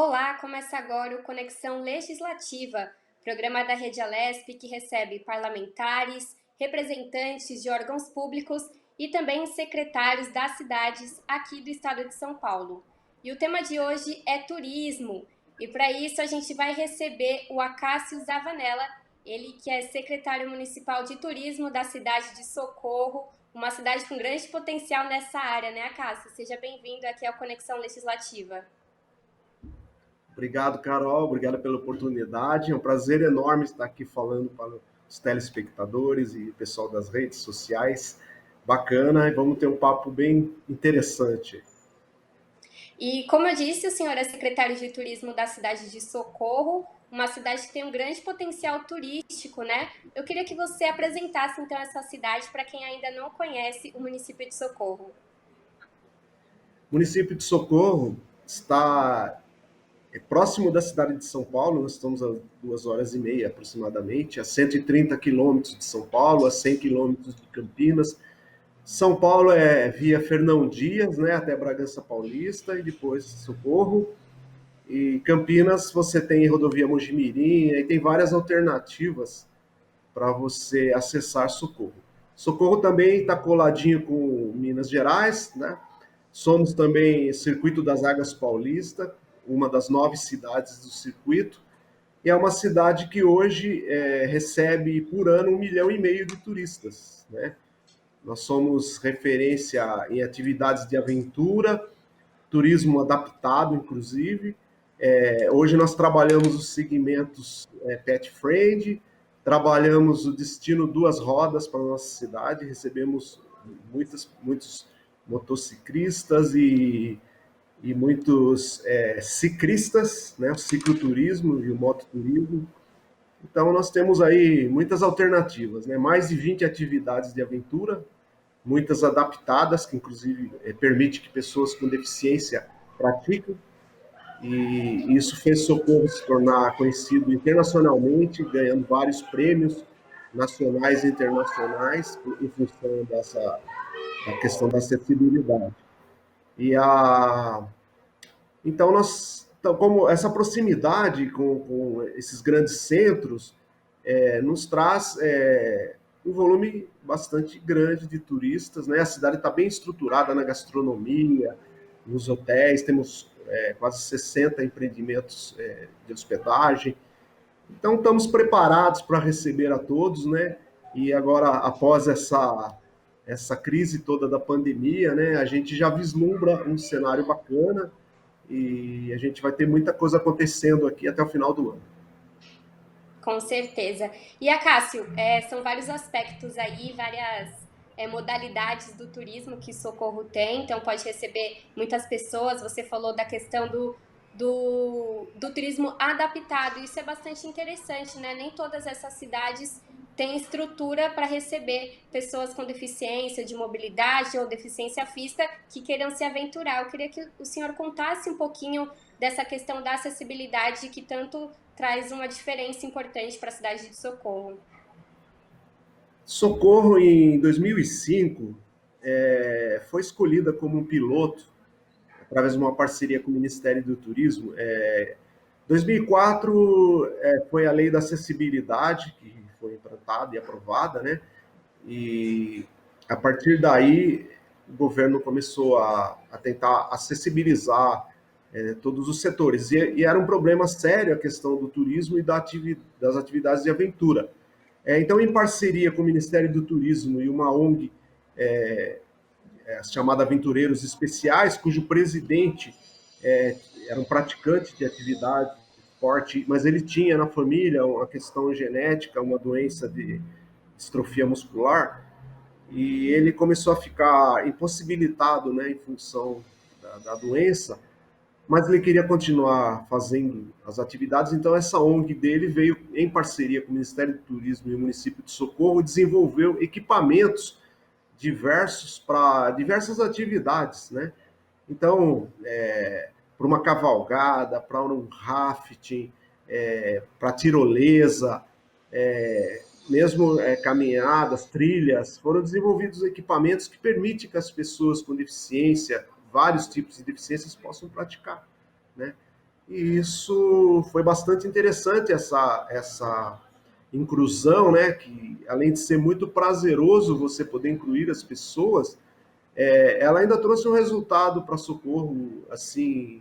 Olá, começa agora o Conexão Legislativa, programa da Rede Alesp que recebe parlamentares, representantes de órgãos públicos e também secretários das cidades aqui do estado de São Paulo. E o tema de hoje é turismo, e para isso a gente vai receber o Acácio Zavanella, ele que é secretário municipal de turismo da cidade de Socorro, uma cidade com grande potencial nessa área, né, Acácio? Seja bem-vindo aqui ao Conexão Legislativa. Obrigado, Carol. Obrigado pela oportunidade. É um prazer enorme estar aqui falando para os telespectadores e pessoal das redes sociais. Bacana, e vamos ter um papo bem interessante. E, como eu disse, o senhor é secretário de turismo da cidade de Socorro, uma cidade que tem um grande potencial turístico, né? Eu queria que você apresentasse, então, essa cidade para quem ainda não conhece o município de Socorro. O município de Socorro está próximo da cidade de São Paulo. Nós estamos a 2 horas e meia aproximadamente, a 130 quilômetros de São Paulo, a 100 quilômetros de Campinas. São Paulo é via Fernão Dias, né, até Bragança Paulista, e depois Socorro. E Campinas você tem rodovia Mojimirim, e tem várias alternativas para você acessar Socorro. Socorro também está coladinho com Minas Gerais, né? Somos também Circuito das Águas Paulista, uma das 9 cidades do circuito, e é uma cidade que hoje recebe por ano 1,5 milhão de turistas, né? Nós somos referência em atividades de aventura, turismo adaptado, inclusive. Hoje nós trabalhamos os segmentos pet friend, trabalhamos o destino duas rodas para a nossa cidade, recebemos muitos motociclistas e muitos ciclistas, né, o cicloturismo e o mototurismo. Então nós temos aí muitas alternativas, né, mais de 20 atividades de aventura, muitas adaptadas, que inclusive permite que pessoas com deficiência pratiquem, e isso fez Socorro se tornar conhecido internacionalmente, ganhando vários prêmios nacionais e internacionais em função da questão da acessibilidade. E então então, como essa proximidade com esses grandes centros nos traz um volume bastante grande de turistas, né? A cidade está bem estruturada na gastronomia, nos hotéis, temos quase 60 empreendimentos de hospedagem. Então, estamos preparados para receber a todos, né? E agora, após essa crise toda da pandemia, né, a gente já vislumbra um cenário bacana e a gente vai ter muita coisa acontecendo aqui até o final do ano. Com certeza. E, Acácio, são vários aspectos aí, várias modalidades do turismo que Socorro tem, então pode receber muitas pessoas. Você falou da questão do turismo adaptado, isso é bastante interessante, né? Nem todas essas cidades têm estrutura para receber pessoas com deficiência de mobilidade ou deficiência física que queiram se aventurar. Eu queria que o senhor contasse um pouquinho dessa questão da acessibilidade que tanto traz uma diferença importante para a cidade de Socorro. Socorro, em 2005, foi escolhida como um piloto, através de uma parceria com o Ministério do Turismo. 2004 foi a Lei da Acessibilidade, que foi implantada e aprovada, né? E a partir daí, o governo começou a tentar acessibilizar todos os setores. E era um problema sério a questão do turismo e das atividades de aventura. Então, em parceria com o Ministério do Turismo e uma ONG chamada Aventureiros Especiais, cujo presidente era um praticante de atividade de esporte, mas ele tinha na família uma questão genética, uma doença de distrofia muscular, e ele começou a ficar impossibilitado, né, em função da doença, mas ele queria continuar fazendo as atividades, então essa ONG dele veio, em parceria com o Ministério do Turismo e o município de Socorro, desenvolveu equipamentos diversos para diversas atividades, né? Então, para uma cavalgada, para um rafting, para tirolesa, mesmo caminhadas, trilhas, foram desenvolvidos equipamentos que permitem que as pessoas com deficiência, vários tipos de deficiências, possam praticar, né? E isso foi bastante interessante, essa inclusão, né? Que além de ser muito prazeroso você poder incluir as pessoas, ela ainda trouxe um resultado para Socorro, assim,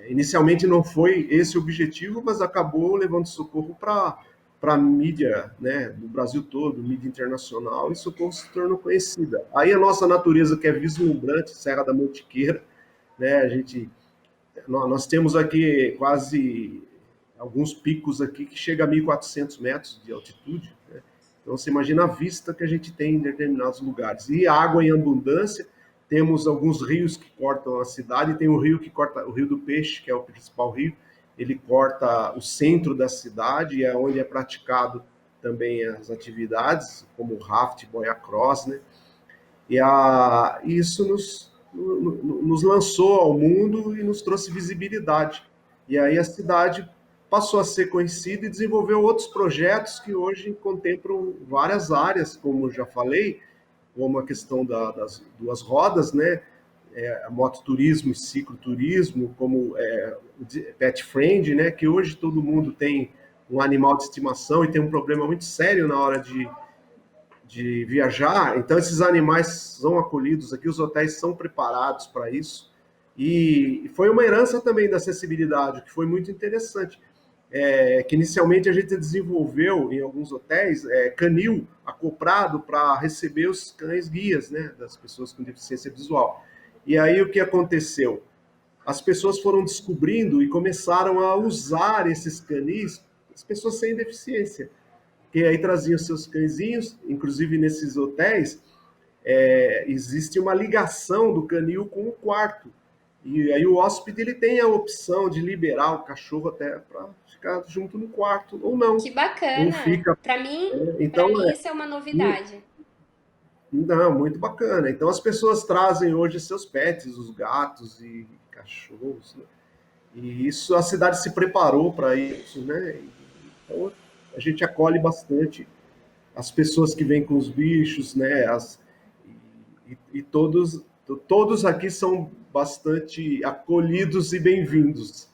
inicialmente não foi esse o objetivo, mas acabou levando Socorro para a mídia, né, do Brasil todo, mídia internacional, e Socorro se tornou conhecida. Aí a nossa natureza, que é vislumbrante, Serra da Mantiqueira, né, nós temos aqui quase alguns picos aqui que chega a 1.400 metros de altitude, né? Então você imagina a vista que a gente tem em determinados lugares. E água em abundância, temos alguns rios que cortam a cidade, tem o rio que corta, o Rio do Peixe, que é o principal rio, ele corta o centro da cidade, é onde é praticado também as atividades, como o raft, boia cross, né? Isso nos lançou ao mundo e nos trouxe visibilidade. E aí a cidade passou a ser conhecida e desenvolveu outros projetos que hoje contemplam várias áreas, como já falei, como a questão das duas rodas, né? Mototurismo e cicloturismo, como o pet friend, né? Que hoje todo mundo tem um animal de estimação e tem um problema muito sério na hora de viajar, então esses animais são acolhidos aqui, os hotéis são preparados para isso. E foi uma herança também da acessibilidade, que foi muito interessante. Que inicialmente a gente desenvolveu em alguns hotéis canil acoplado para receber os cães guias, né, das pessoas com deficiência visual. E aí o que aconteceu? As pessoas foram descobrindo e começaram a usar esses canis, as pessoas sem deficiência, que aí traziam seus cãezinhos, inclusive nesses hotéis, existe uma ligação do canil com o quarto. E aí o hóspede ele tem a opção de liberar o cachorro até para ficar junto no quarto, ou não. Que Ou bacana! fica. Para Então, mim isso é uma novidade. não, muito bacana. Então as pessoas trazem hoje seus pets, os gatos e cachorros, né? E isso a cidade se preparou para isso, né? Então a gente acolhe bastante as pessoas que vêm com os bichos, né? E todos aqui são bastante acolhidos e bem-vindos.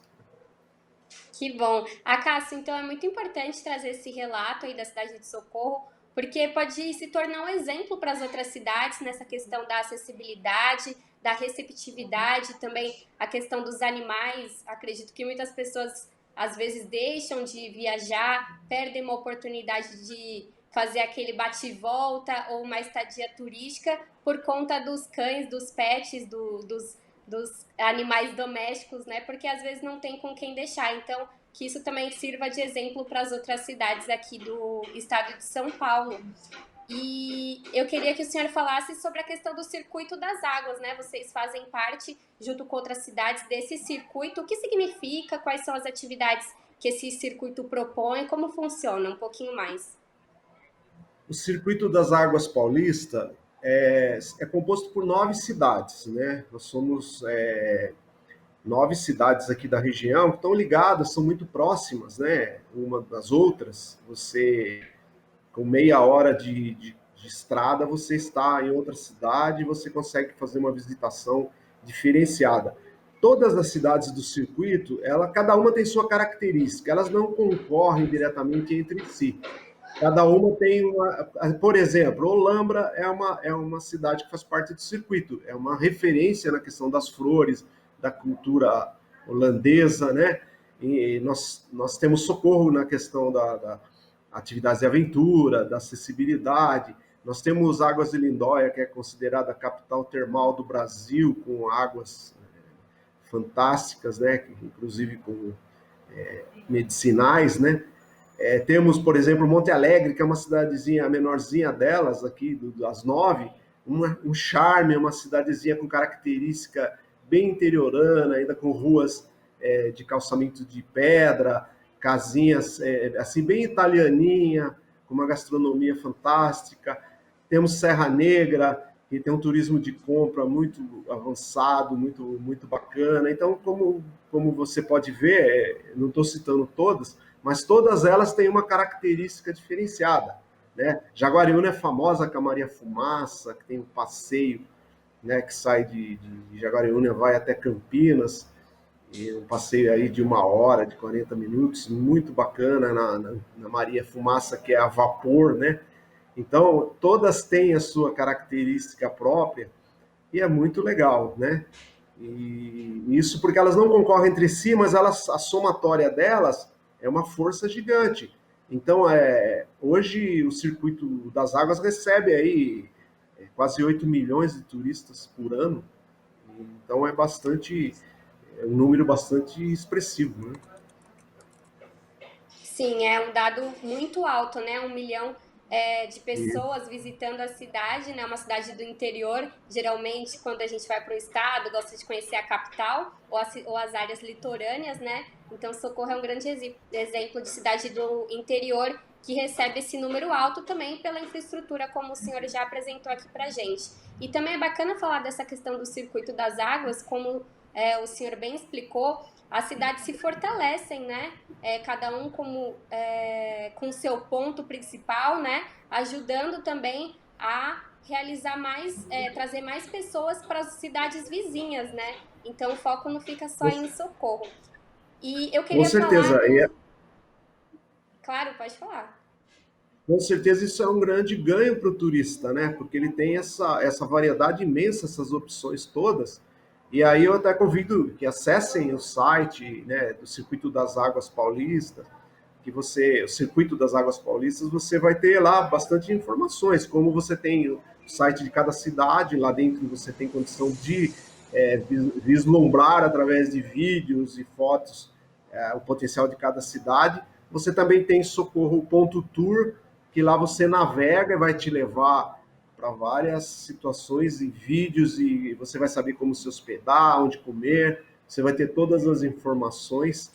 Que bom. Cássio, então é muito importante trazer esse relato aí da cidade de Socorro, porque pode se tornar um exemplo para as outras cidades nessa questão da acessibilidade, da receptividade, também a questão dos animais. Acredito que muitas pessoas às vezes deixam de viajar, perdem uma oportunidade de fazer aquele bate e volta ou uma estadia turística por conta dos cães, dos pets, dos animais domésticos, né? Porque às vezes não tem com quem deixar. Então, que isso também sirva de exemplo para as outras cidades aqui do estado de São Paulo. E eu queria que o senhor falasse sobre a questão do circuito das águas, né? Vocês fazem parte, junto com outras cidades, desse circuito. O que significa? Quais são as atividades que esse circuito propõe? Como funciona? Um pouquinho mais. O Circuito das Águas Paulista é composto por 9 cidades, né? Nós somos 9 cidades aqui da região que estão ligadas, são muito próximas, né? Uma das outras. Você, com meia hora de estrada, você está em outra cidade e você consegue fazer uma visitação diferenciada. Todas as cidades do circuito, cada uma tem sua característica, elas não concorrem diretamente entre si. Cada uma tem uma. Por exemplo, Olambra é uma cidade que faz parte do circuito, é uma referência na questão das flores, da cultura holandesa, né? E nós temos Socorro na questão da atividades de aventura, da acessibilidade. Nós temos Águas de Lindóia, que é considerada a capital termal do Brasil, com águas fantásticas, né? Inclusive com medicinais, né? Temos, por exemplo, Monte Alegre, que é uma cidadezinha menorzinha delas, aqui das 9, um charme, uma cidadezinha com característica bem interiorana, ainda com ruas de calçamento de pedra, casinhas assim bem italianinha, com uma gastronomia fantástica. Temos Serra Negra, que tem um turismo de compra muito avançado, muito bacana. Então, como você pode ver, não estou citando todas, mas todas elas têm uma característica diferenciada, né? Jaguariúna é famosa com a Maria Fumaça, que tem um passeio, né, que sai de Jaguariúna, vai até Campinas, um passeio aí de 1 hora, de 40 minutos, muito bacana na Maria Fumaça, que é a vapor, né? Então, todas têm a sua característica própria e é muito legal, né? E isso porque elas não concorrem entre si, mas elas, a somatória delas é uma força gigante. Então, hoje o Circuito das Águas recebe aí quase 8 milhões de turistas por ano. Então, é um número bastante expressivo, né? Sim, é um dado muito alto, né? 1 milhão de E, pessoas visitando a cidade, né? Uma cidade do interior. Geralmente, quando a gente vai para o estado, gosta de conhecer a capital ou as áreas litorâneas, né? Então, Socorro é um grande exemplo de cidade do interior que recebe esse número alto também pela infraestrutura, como o senhor já apresentou aqui para gente. E também é bacana falar dessa questão do circuito das águas, como o senhor bem explicou, as cidades se fortalecem, né? Cada um com seu ponto principal, né? Ajudando também a realizar mais, trazer mais pessoas para as cidades vizinhas, né? Então o foco não fica só em Socorro. E eu com queria certeza, falar do. Claro, pode falar. com certeza isso é um grande ganho para o turista, né? Porque ele tem essa variedade imensa, essas opções todas. E aí eu até convido que acessem o site, né, do Circuito das Águas Paulistas, o Circuito das Águas Paulistas, você vai ter lá bastante informações, como você tem o site de cada cidade, lá dentro você tem condição de vislumbrar através de vídeos e fotos o potencial de cada cidade. Você também tem Socorro.tour, que lá você navega e vai te levar para várias situações e vídeos e você vai saber como se hospedar, onde comer, você vai ter todas as informações,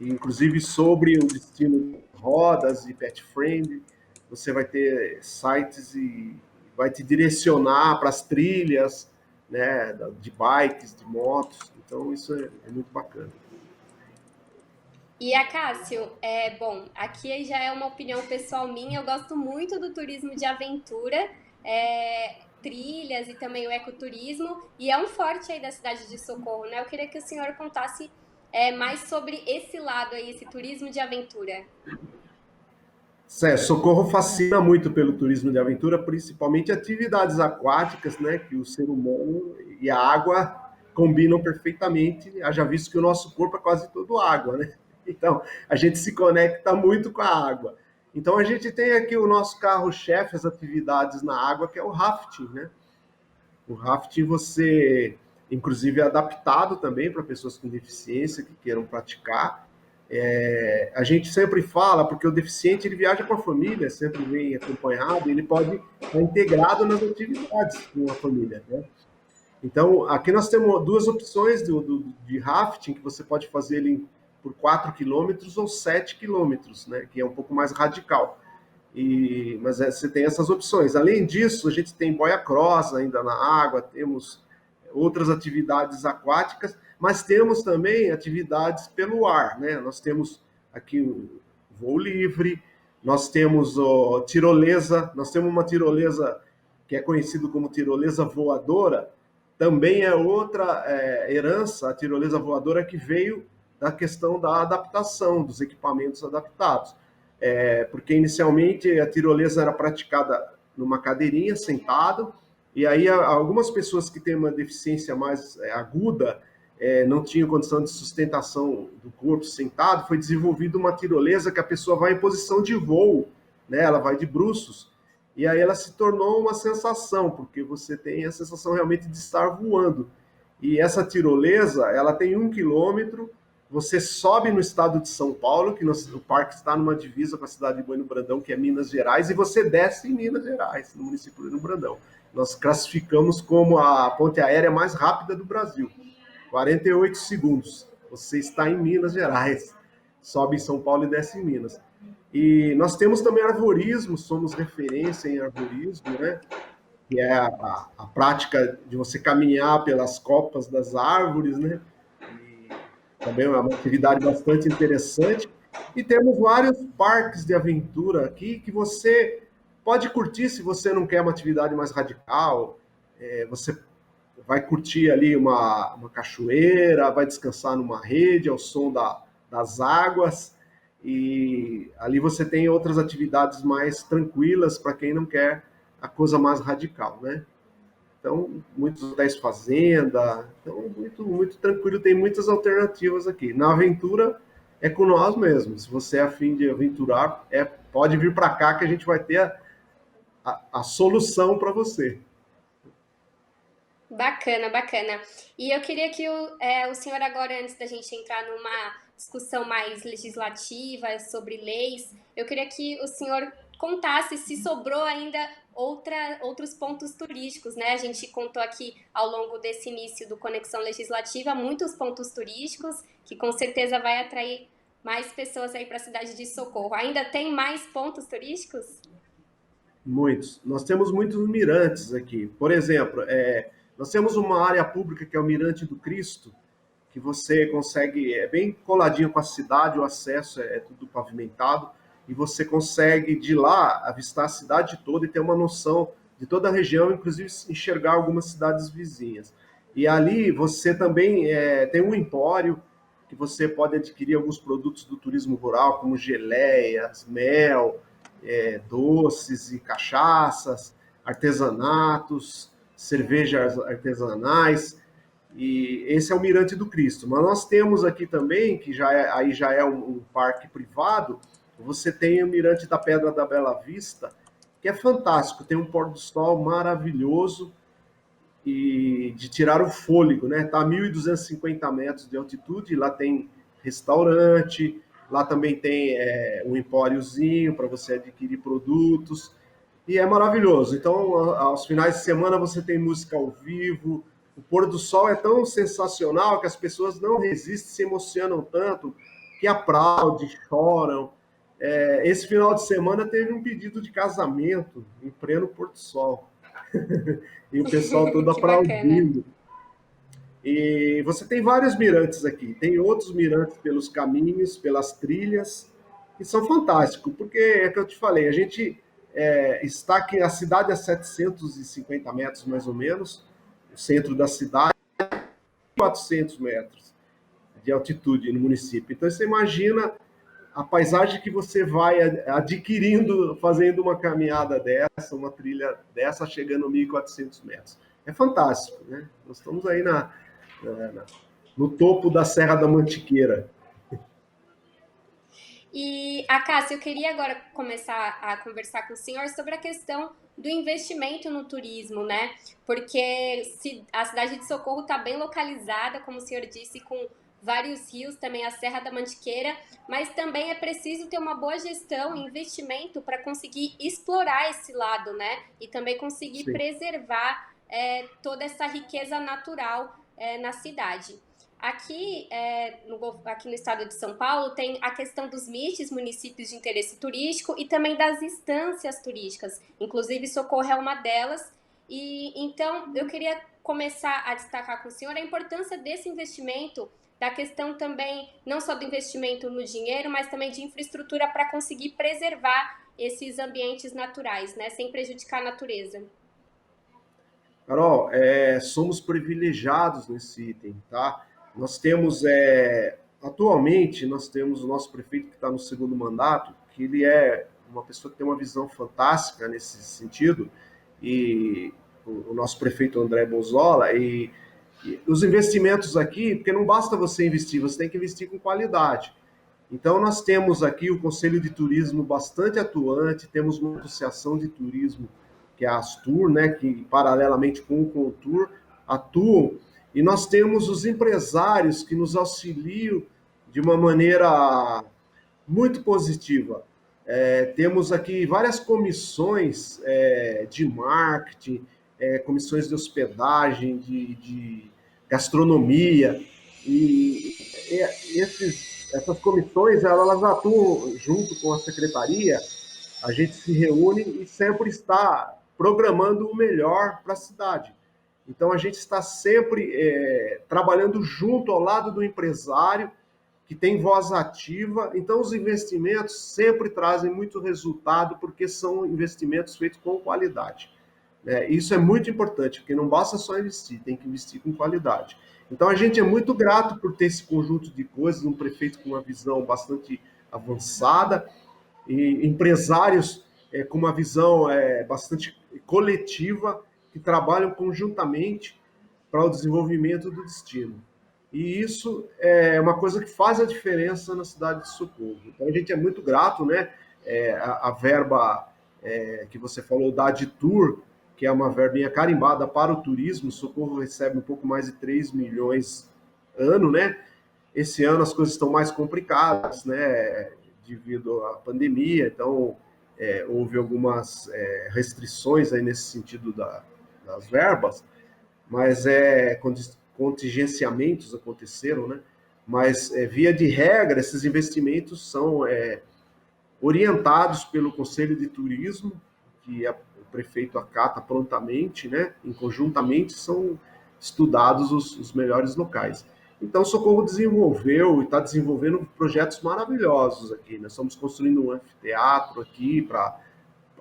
inclusive sobre o destino de rodas e pet friend, você vai ter sites e vai te direcionar para as trilhas, né, de bikes, de motos, então isso é muito bacana. E a Cássio, bom, aqui já é uma opinião pessoal minha, eu gosto muito do turismo de aventura, trilhas e também o ecoturismo, e é um forte aí da cidade de Socorro, né? Eu queria que o senhor contasse mais sobre esse lado aí, esse turismo de aventura. Socorro fascina muito pelo turismo de aventura, principalmente atividades aquáticas, né? Que o ser humano e a água combinam perfeitamente. Haja visto que o nosso corpo é quase todo água, né? Então, a gente se conecta muito com a água. Então, a gente tem aqui o nosso carro-chefe, as atividades na água, que é o rafting, né? O rafting você, inclusive, é adaptado também para pessoas com deficiência que queiram praticar. A gente sempre fala, porque o deficiente ele viaja com a família, sempre vem acompanhado, ele pode estar integrado nas atividades com a família, né? Então, aqui nós temos duas opções de rafting, que você pode fazer ele por 4 quilômetros ou 7 quilômetros, né? Que é um pouco mais radical. Mas você tem essas opções. Além disso, a gente tem boia cross ainda na água, temos outras atividades aquáticas, mas temos também atividades pelo ar, né? Nós temos aqui o voo livre, nós temos tirolesa, nós temos uma tirolesa que é conhecida como tirolesa voadora, também é outra herança, a tirolesa voadora que veio da questão da adaptação, dos equipamentos adaptados. Porque inicialmente a tirolesa era praticada numa cadeirinha, sentado, e aí algumas pessoas que têm uma deficiência mais aguda não tinham condição de sustentação do corpo sentado, foi desenvolvida uma tirolesa que a pessoa vai em posição de voo, né? Ela vai de bruços, e aí ela se tornou uma sensação, porque você tem a sensação realmente de estar voando. E essa tirolesa, ela tem 1 quilômetro, você sobe no estado de São Paulo, que o parque está numa divisa com a cidade de Bueno Brandão, que é Minas Gerais, e você desce em Minas Gerais, no município de Bueno Brandão. Nós classificamos como a ponte aérea mais rápida do Brasil. 48 segundos. Você está em Minas Gerais. Sobe em São Paulo e desce em Minas. E nós temos também arvorismo, somos referência em arvorismo, né? Que é a prática de você caminhar pelas copas das árvores, né? Também é uma atividade bastante interessante. E temos vários parques de aventura aqui que você pode curtir se você não quer uma atividade mais radical. Você vai curtir ali uma cachoeira, vai descansar numa rede ao som das águas, e ali você tem outras atividades mais tranquilas para quem não quer a coisa mais radical, né? Então, muitos hotéis fazenda, então muito, muito tranquilo, tem muitas alternativas aqui. Na aventura é com nós mesmos. Se você é afim de aventurar, pode vir para cá que a gente vai ter a solução para você. Bacana, bacana. E eu queria que o senhor agora, antes da gente entrar numa discussão mais legislativa sobre leis, eu queria que o senhor contasse se sobrou ainda outros pontos turísticos, né? A gente contou aqui ao longo desse início do Conexão Legislativa muitos pontos turísticos que com certeza vai atrair mais pessoas aí para a cidade de Socorro. Ainda tem mais pontos turísticos? Muitos. Nós temos muitos mirantes aqui. Por exemplo, nós temos uma área pública que é o Mirante do Cristo, que você consegue, é bem coladinho com a cidade, o acesso é tudo pavimentado, e você consegue de lá avistar a cidade toda e ter uma noção de toda a região, inclusive enxergar algumas cidades vizinhas. E ali você também tem um empório que você pode adquirir alguns produtos do turismo rural, como geleias, mel, doces e cachaças, artesanatos, cervejas artesanais, e esse é o Mirante do Cristo. Mas nós temos aqui também, que aí já é um parque privado, você tem o Mirante da Pedra da Bela Vista, que é fantástico, tem um pôr do sol maravilhoso e de tirar o fôlego, né? Está a 1.250 metros de altitude, lá tem restaurante, lá também tem um empóriozinho para você adquirir produtos, e é maravilhoso. Então, aos finais de semana você tem música ao vivo, o pôr do sol é tão sensacional que as pessoas não resistem, se emocionam tanto, que aplaudem, choram. Esse final de semana teve um pedido de casamento em pleno pôr do sol. E o pessoal todo Que bacana. aplaudindo. E você tem vários mirantes aqui. Tem outros mirantes pelos caminhos, pelas trilhas, que são fantásticos, porque é que eu te falei, a gente está aqui, a cidade a 750 metros mais ou menos, o centro da cidade, 400 metros de altitude no município. Então você imagina a paisagem que você vai adquirindo fazendo uma caminhada dessa, uma trilha dessa, chegando a 1.400 metros. É fantástico, né? Nós estamos aí no topo da Serra da Mantiqueira. E, Acácio, eu queria agora começar a conversar com o senhor sobre a questão do investimento no turismo, né? Porque a cidade de Socorro está bem localizada, como o senhor disse, com vários rios, também a Serra da Mantiqueira, mas também é preciso ter uma boa gestão e investimento para conseguir explorar esse lado, né? E também conseguir Sim. preservar toda essa riqueza natural na cidade. Aqui, aqui no estado de São Paulo, tem a questão dos MITs, municípios de interesse turístico, e também das instâncias turísticas. Inclusive, Socorro é uma delas. E então, eu queria começar a destacar com o senhor a importância desse investimento, da questão também, não só do investimento no dinheiro, mas também de infraestrutura para conseguir preservar esses ambientes naturais, né, sem prejudicar a natureza. Carol, somos privilegiados nesse item, tá? Nós temos, atualmente, nós temos o nosso prefeito que está no segundo mandato, que ele é uma pessoa que tem uma visão fantástica nesse sentido, e o nosso prefeito André Bozola, e os investimentos aqui, porque não basta você investir, você tem que investir com qualidade. Então, nós temos aqui o Conselho de Turismo bastante atuante, temos uma associação de turismo, que é a Astur, né, que paralelamente com o Contur atuam, e nós temos os empresários que nos auxiliam de uma maneira muito positiva. Temos aqui várias comissões de marketing, comissões de hospedagem, de gastronomia, e essas comissões elas atuam junto com a secretaria, a gente se reúne e sempre está programando o melhor para a cidade. Então a gente está sempre trabalhando junto ao lado do empresário, que tem voz ativa. Então os investimentos sempre trazem muito resultado, porque são investimentos feitos com qualidade. né? Isso é muito importante, porque não basta só investir, tem que investir com qualidade. Então a gente é muito grato por ter esse conjunto de coisas, um prefeito com uma visão bastante avançada e empresários com uma visão bastante coletiva que trabalham conjuntamente para o desenvolvimento do destino. E isso é uma coisa que faz a diferença na cidade de Socorro. Então a gente é muito grato, né? A verba que você falou da Aditur, que é uma verbinha carimbada para o turismo, Socorro recebe um pouco mais de 3 milhões ano, né? Esse ano as coisas estão mais complicadas, né? Devido à pandemia, então houve algumas restrições aí nesse sentido das verbas, mas contingenciamentos aconteceram, né? Mas, via de regra, esses investimentos são orientados pelo Conselho de Turismo, que o prefeito acata prontamente, né? Em conjuntamente são estudados os melhores locais. Então, Socorro desenvolveu e está desenvolvendo projetos maravilhosos aqui. Nós estamos construindo um anfiteatro aqui para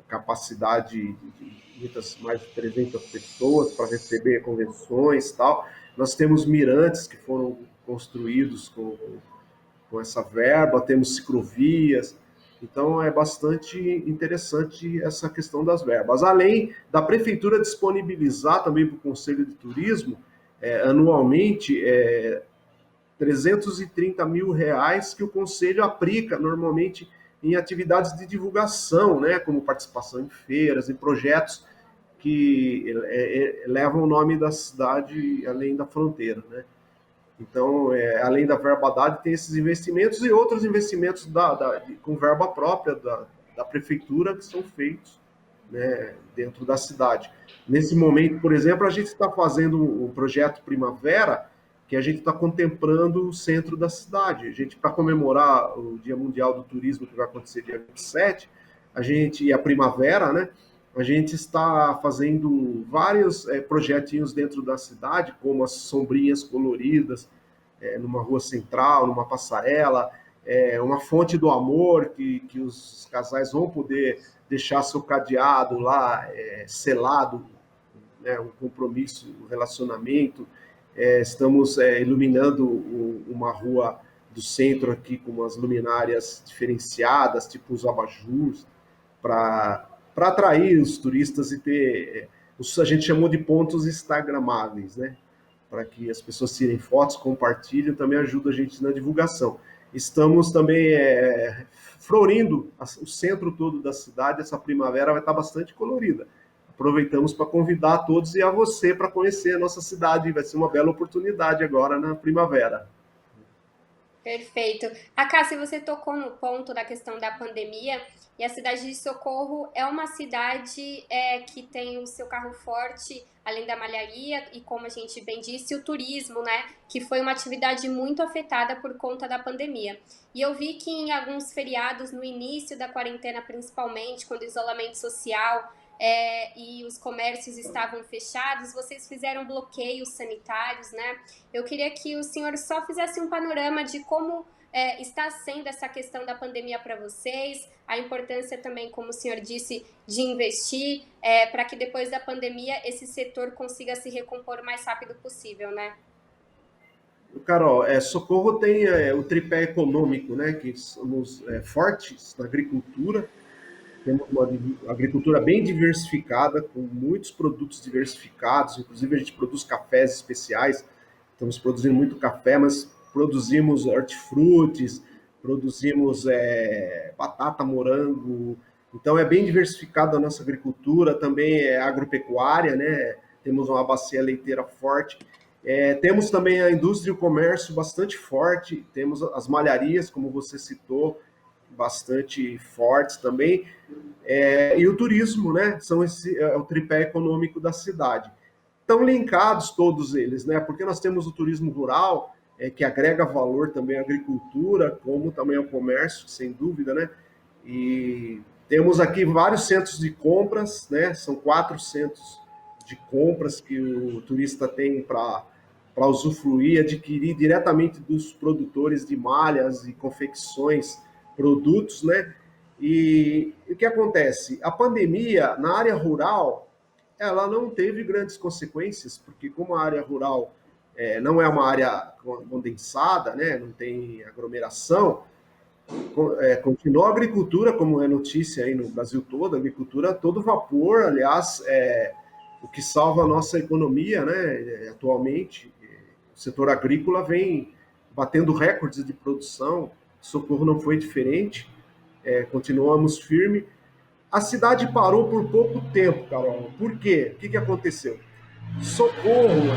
capacidade de muitas mais de 300 pessoas para receber convenções e tal. Nós temos mirantes que foram construídos com essa verba, temos ciclovias. Então é bastante interessante essa questão das verbas. Além da prefeitura disponibilizar também para o Conselho de Turismo, anualmente, 330 mil reais que o Conselho aplica normalmente em atividades de divulgação, né, como participação em feiras, em projetos que levam o nome da cidade além da fronteira, né? Então, além da verba dada, tem esses investimentos e outros investimentos com verba própria da prefeitura que são feitos, né, dentro da cidade. Nesse momento, por exemplo, a gente está fazendo um projeto Primavera, que a gente está contemplando o centro da cidade. A gente, para comemorar o Dia Mundial do Turismo, que vai acontecer dia 27, a gente, e a primavera, né? A gente está fazendo vários projetinhos dentro da cidade, como as sombrinhas coloridas, numa rua central, numa passarela, uma fonte do amor, que os casais vão poder deixar seu cadeado lá, selado, né, um compromisso, um relacionamento. Estamos iluminando uma rua do centro aqui com umas luminárias diferenciadas, tipo os abajurs, para atrair os turistas e ter, a gente chamou de pontos instagramáveis, né? Para que as pessoas tirem fotos, compartilhem, também ajuda a gente na divulgação. Estamos também florindo o centro todo da cidade, essa primavera vai estar bastante colorida. Aproveitamos para convidar a todos e a você para conhecer a nossa cidade, vai ser uma bela oportunidade agora na primavera. Perfeito. A Cássia, você tocou no ponto da questão da pandemia e a cidade de Socorro é uma cidade que tem o seu carro forte, além da malharia e, como a gente bem disse, o turismo, né? Que foi uma atividade muito afetada por conta da pandemia. E eu vi que em alguns feriados, no início da quarentena principalmente, quando o isolamento social e os comércios estavam fechados, vocês fizeram bloqueios sanitários, né? Eu queria que o senhor só fizesse um panorama de como está sendo essa questão da pandemia para vocês, a importância também, como o senhor disse, de investir para que depois da pandemia esse setor consiga se recompor o mais rápido possível, né? Carol, Socorro tem o tripé econômico, né? Que somos fortes na agricultura, temos uma agricultura bem diversificada, com muitos produtos diversificados, inclusive a gente produz cafés especiais, estamos produzindo muito café, mas produzimos hortifrutis, produzimos batata, morango, então é bem diversificada a nossa agricultura, também é agropecuária, né? Temos uma bacia leiteira forte, temos também a indústria e o comércio bastante forte, temos as malharias, como você citou, bastante fortes também, e o turismo, né? São o tripé econômico da cidade. Estão linkados todos eles, né? Porque nós temos o turismo rural, que agrega valor também à agricultura, como também ao comércio, sem dúvida, né? E temos aqui vários centros de compras, né? São 4 centros de compras que o turista tem para usufruir, adquirir diretamente dos produtores de malhas e confecções, produtos, né? E o que acontece? A pandemia, na área rural, ela não teve grandes consequências, porque como a área rural não é uma área condensada, né, não tem aglomeração, continuou a agricultura, como é notícia aí no Brasil todo, a agricultura a todo vapor, aliás, o que salva a nossa economia, né, atualmente. O setor agrícola vem batendo recordes de produção, Socorro não foi diferente, continuamos firme. A cidade parou por pouco tempo, Carol. Por quê? O que aconteceu? Socorro,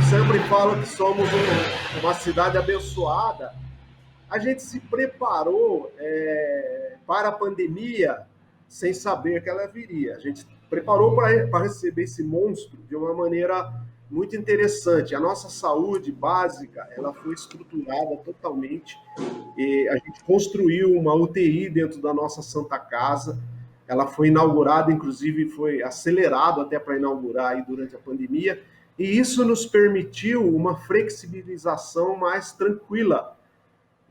sempre falo que somos uma cidade abençoada. A gente se preparou para a pandemia sem saber que ela viria. A gente preparou para receber esse monstro de uma maneira muito interessante. A nossa saúde básica ela foi estruturada totalmente. E a gente construiu uma UTI dentro da nossa Santa Casa. Ela foi inaugurada, inclusive foi acelerado até para inaugurar aí durante a pandemia. E isso nos permitiu uma flexibilização mais tranquila.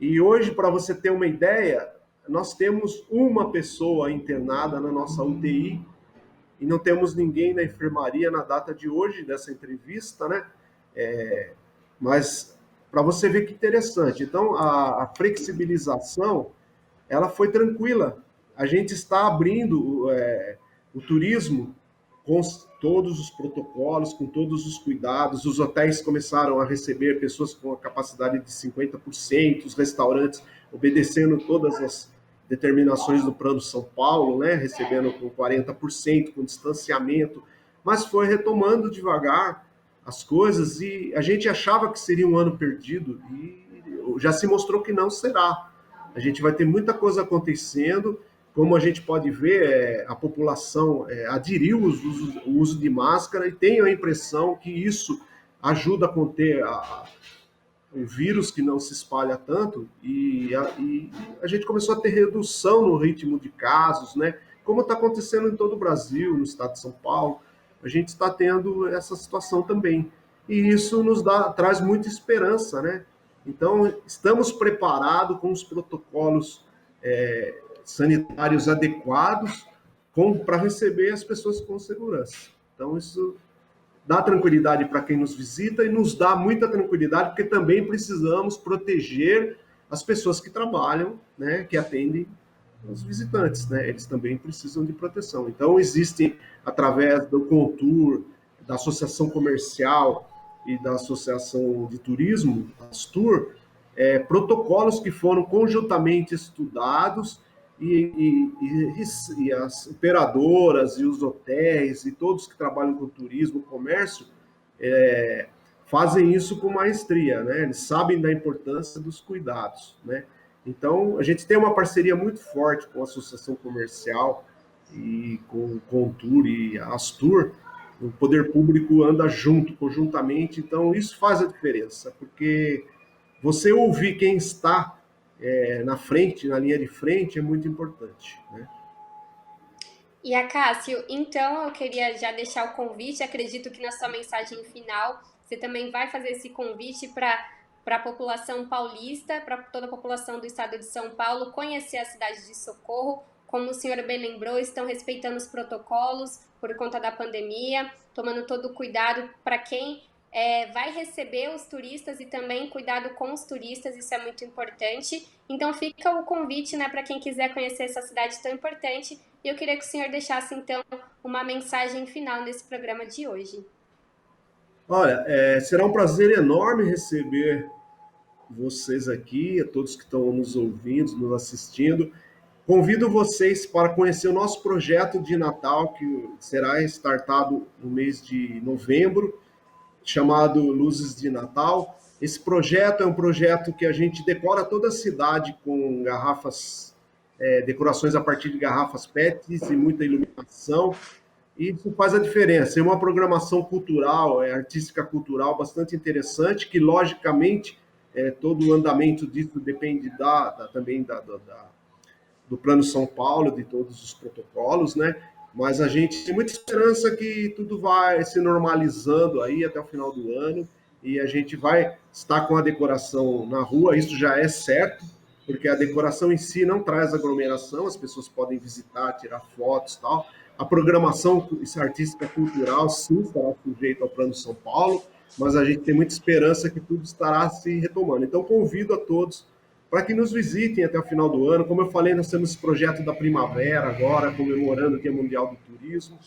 E hoje, para você ter uma ideia, nós temos uma pessoa internada na nossa UTI e não temos ninguém na enfermaria na data de hoje dessa entrevista, né? Mas para você ver que interessante. Então, a flexibilização, ela foi tranquila. A gente está abrindo o turismo com todos os protocolos, com todos os cuidados. Os hotéis começaram a receber pessoas com a capacidade de 50%, os restaurantes obedecendo todas as determinações do Plano São Paulo, né, recebendo com 40%, com distanciamento, mas foi retomando devagar as coisas e a gente achava que seria um ano perdido e já se mostrou que não será. A gente vai ter muita coisa acontecendo. Como a gente pode ver, a população aderiu o uso de máscara e tenho a impressão que isso ajuda a conter o vírus que não se espalha tanto e a gente começou a ter redução no ritmo de casos, né? Como está acontecendo em todo o Brasil, no estado de São Paulo, a gente está tendo essa situação também. E isso nos traz muita esperança, né? Então, estamos preparados com os protocolos sanitários adequados para receber as pessoas com segurança. Então, isso dá tranquilidade para quem nos visita e nos dá muita tranquilidade, porque também precisamos proteger as pessoas que trabalham, né, que atendem os visitantes, né? Eles também precisam de proteção. Então, existem, através do Contur, da Associação Comercial e da Associação de Turismo, Astur, protocolos que foram conjuntamente estudados e as operadoras e os hotéis e todos que trabalham com turismo, comércio, fazem isso com maestria, né? Eles sabem da importância dos cuidados, né? Então, a gente tem uma parceria muito forte com a Associação Comercial e com o Contur e a Astur. O poder público anda junto, conjuntamente, então isso faz a diferença, porque você ouvir quem está na frente, na linha de frente, é muito importante, né? E a Cássio, então eu queria já deixar o convite, acredito que na sua mensagem final você também vai fazer esse convite para a população paulista, para toda a população do estado de São Paulo, conhecer a cidade de Socorro. Como o senhor bem lembrou, estão respeitando os protocolos por conta da pandemia, tomando todo o cuidado para quem vai receber os turistas e também cuidado com os turistas, isso é muito importante. Então fica o convite, né, para quem quiser conhecer essa cidade tão importante. E eu queria que o senhor deixasse, então, uma mensagem final nesse programa de hoje. Olha, será um prazer enorme receber vocês aqui, a todos que estão nos ouvindo, nos assistindo. Convido vocês para conhecer o nosso projeto de Natal, que será startado no mês de novembro, chamado Luzes de Natal. Esse projeto é um projeto que a gente decora toda a cidade com garrafas, decorações a partir de garrafas PETs e muita iluminação. E isso faz a diferença. É uma programação cultural, artística cultural bastante interessante, que logicamente todo o andamento disso depende também do Plano São Paulo, de todos os protocolos, né? Mas a gente tem muita esperança que tudo vai se normalizando aí até o final do ano e a gente vai estar com a decoração na rua, isso já é certo, porque a decoração em si não traz aglomeração, as pessoas podem visitar, tirar fotos e tal, A programação artística cultural, sim, estará sujeita ao Plano São Paulo, mas a gente tem muita esperança que tudo estará se retomando. Então, convido a todos para que nos visitem até o final do ano. Como eu falei, nós temos esse projeto da primavera agora, comemorando o Dia Mundial do Turismo,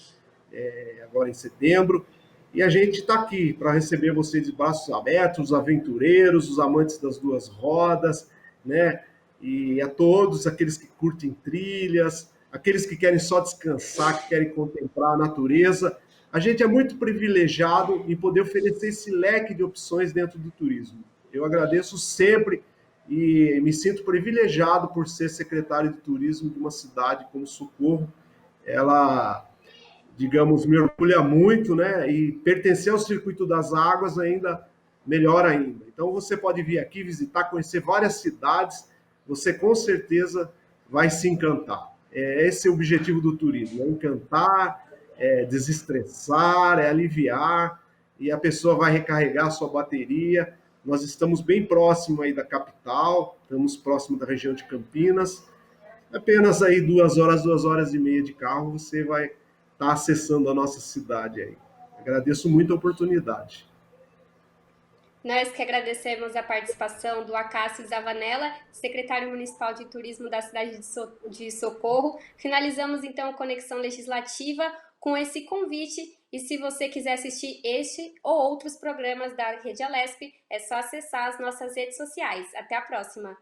agora em setembro. E a gente está aqui para receber vocês de braços abertos, os aventureiros, os amantes das duas rodas, né? E a todos aqueles que curtem trilhas, aqueles que querem só descansar, que querem contemplar a natureza. A gente é muito privilegiado em poder oferecer esse leque de opções dentro do turismo. Eu agradeço sempre e me sinto privilegiado por ser secretário de turismo de uma cidade como Socorro. Ela, digamos, me orgulha muito, né? E pertencer ao circuito das águas ainda melhor ainda. Então você pode vir aqui visitar, conhecer várias cidades, você com certeza vai se encantar. Esse é o objetivo do turismo, é encantar, é desestressar, é aliviar, e a pessoa vai recarregar a sua bateria. Nós estamos bem próximo aí da capital, estamos próximo da região de Campinas, apenas aí 2 horas e meia de carro, você vai estar acessando a nossa cidade aí. Agradeço muito a oportunidade. Nós que agradecemos a participação do Acácio Zavanella, secretário municipal de turismo da cidade de Socorro. Finalizamos então a Conexão Legislativa com esse convite, e se você quiser assistir este ou outros programas da Rede Alesp, é só acessar as nossas redes sociais. Até a próxima!